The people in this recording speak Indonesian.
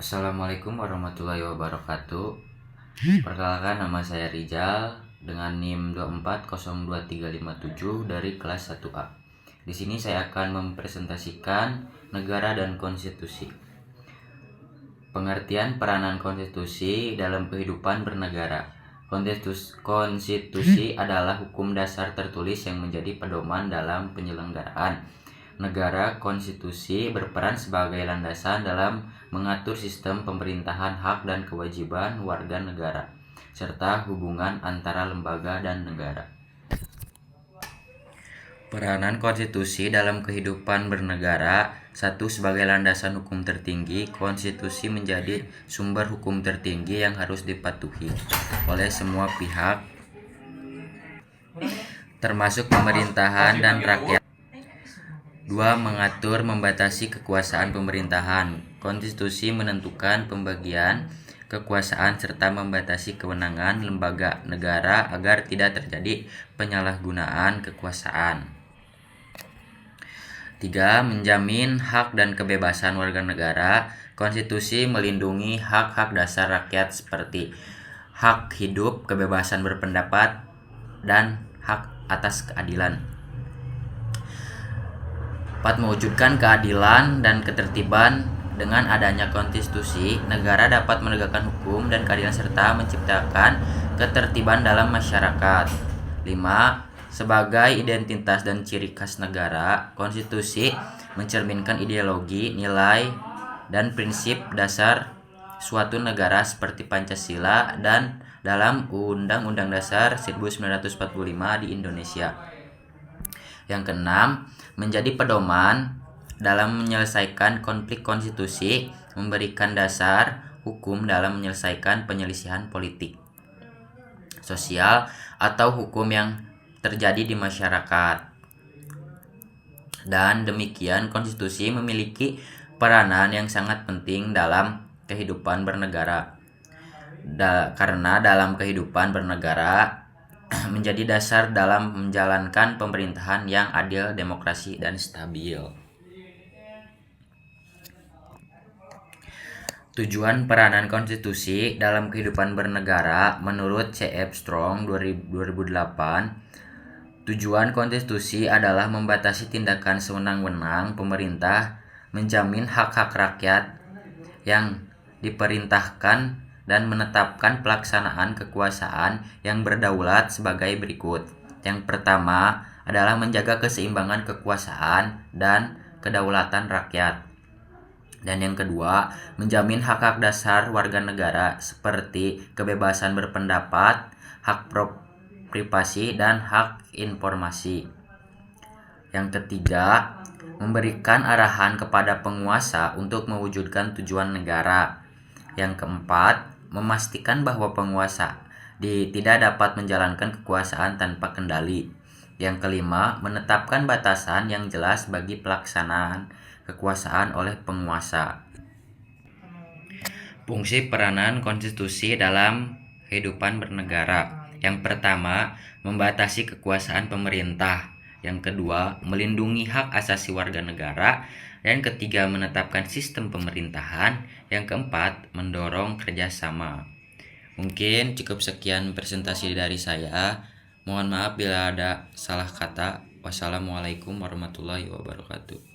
Assalamualaikum warahmatullahi wabarakatuh. Perkenalkan, nama saya Rizal dengan NIM 2402357 dari kelas 1A. Di sini saya akan mempresentasikan negara dan konstitusi. Pengertian peranan konstitusi dalam kehidupan bernegara. Konstitusi adalah hukum dasar tertulis yang menjadi pedoman dalam penyelenggaraan negara. Konstitusi berperan sebagai landasan dalam mengatur sistem pemerintahan, hak dan kewajiban warga negara, serta hubungan antara lembaga dan negara. Peranan konstitusi dalam kehidupan bernegara. 1. Sebagai landasan hukum tertinggi, konstitusi menjadi sumber hukum tertinggi yang harus dipatuhi oleh semua pihak, termasuk pemerintahan dan rakyat. 2. Mengatur membatasi kekuasaan pemerintahan. Konstitusi menentukan pembagian kekuasaan serta membatasi kewenangan lembaga negara agar tidak terjadi penyalahgunaan kekuasaan. 3. Menjamin hak dan kebebasan warga negara. Konstitusi melindungi hak-hak dasar rakyat seperti hak hidup, kebebasan berpendapat, dan hak atas keadilan. 4. Mewujudkan keadilan dan ketertiban. Dengan adanya konstitusi, negara dapat menegakkan hukum dan keadilan serta menciptakan ketertiban dalam masyarakat. 5. Sebagai identitas dan ciri khas negara, konstitusi mencerminkan ideologi, nilai, dan prinsip dasar suatu negara seperti Pancasila dan dalam Undang-Undang Dasar 1945 di Indonesia. Yang keenam, menjadi pedoman dalam menyelesaikan konflik. Konstitusi memberikan dasar hukum dalam menyelesaikan penyelisihan politik, sosial, atau hukum yang terjadi di masyarakat. Dan demikian, konstitusi memiliki peranan yang sangat penting dalam kehidupan bernegara. Karena dalam kehidupan bernegara menjadi dasar dalam menjalankan pemerintahan yang adil, demokrasi, dan stabil. Tujuan peranan konstitusi dalam kehidupan bernegara menurut C.F. Strong 2008, tujuan konstitusi adalah membatasi tindakan sewenang-wenang pemerintah, menjamin hak-hak rakyat yang diperintahkan, dan menetapkan pelaksanaan kekuasaan yang berdaulat sebagai berikut. Yang pertama adalah menjaga keseimbangan kekuasaan dan kedaulatan rakyat. Dan yang kedua, menjamin hak-hak dasar warga negara seperti kebebasan berpendapat, hak privasi, dan hak informasi. Yang ketiga, memberikan arahan kepada penguasa untuk mewujudkan tujuan negara. Yang keempat, memastikan bahwa penguasa tidak dapat menjalankan kekuasaan tanpa kendali. Yang kelima, menetapkan batasan yang jelas bagi pelaksanaan kekuasaan oleh penguasa. Fungsi peranan konstitusi dalam kehidupan bernegara. Yang pertama, membatasi kekuasaan pemerintah. Yang kedua, melindungi hak asasi warga negara. Yang ketiga, menetapkan sistem pemerintahan. Yang keempat, mendorong kerjasama. Mungkin cukup sekian presentasi dari saya. Mohon maaf bila ada salah kata. Wassalamualaikum warahmatullahi wabarakatuh.